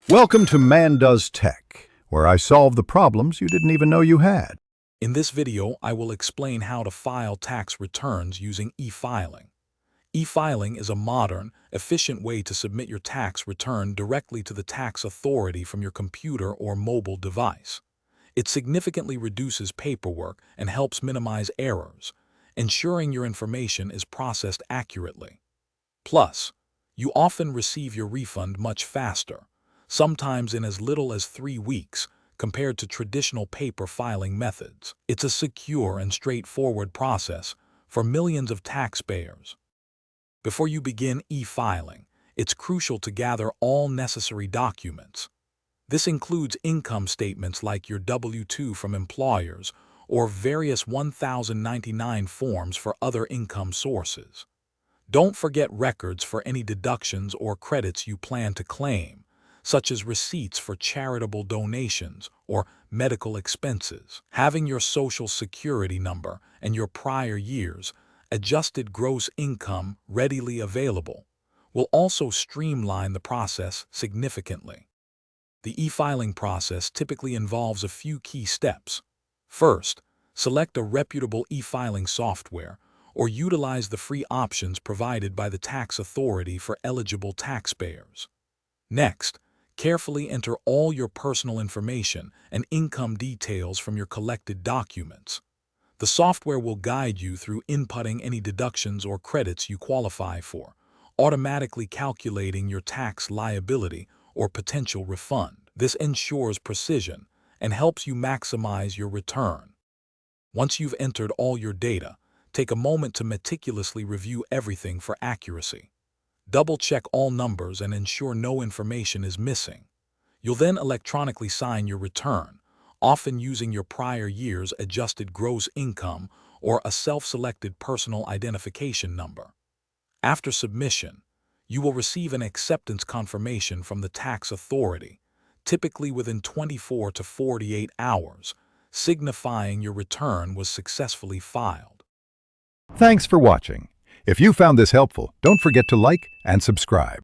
Welcome to Man Does Tech, where I solve the problems you didn't even know you had. In this video, I will explain how to file tax returns using e-filing. E-filing is a modern, efficient way to submit your tax return directly to the tax authority from your computer or mobile device. It significantly reduces paperwork and helps minimize errors, ensuring your information is processed accurately. Plus, you often receive your refund much faster, sometimes in as little as 3 weeks, compared to traditional paper filing methods. It's a secure and straightforward process for millions of taxpayers. Before you begin e-filing, it's crucial to gather all necessary documents. This includes income statements like your W-2 from employers or various 1099 forms for other income sources. Don't forget records for any deductions or credits you plan to claim, such as receipts for charitable donations or medical expenses. Having your Social Security number and your prior year's adjusted gross income readily available will also streamline the process significantly. The e-filing process typically involves a few key steps. First, select a reputable e-filing software or utilize the free options provided by the tax authority for eligible taxpayers. Next, carefully enter all your personal information and income details from your collected documents. The software will guide you through inputting any deductions or credits you qualify for, automatically calculating your tax liability or potential refund. This ensures precision and helps you maximize your return. Once you've entered all your data, take a moment to meticulously review everything for accuracy. Double-check all numbers and ensure no information is missing. You'll then electronically sign your return, often using your prior year's adjusted gross income or a self-selected personal identification number. After submission, you will receive an acceptance confirmation from the tax authority, typically within 24 to 48 hours, signifying your return was successfully filed. Thanks for watching. If you found this helpful, don't forget to like and subscribe.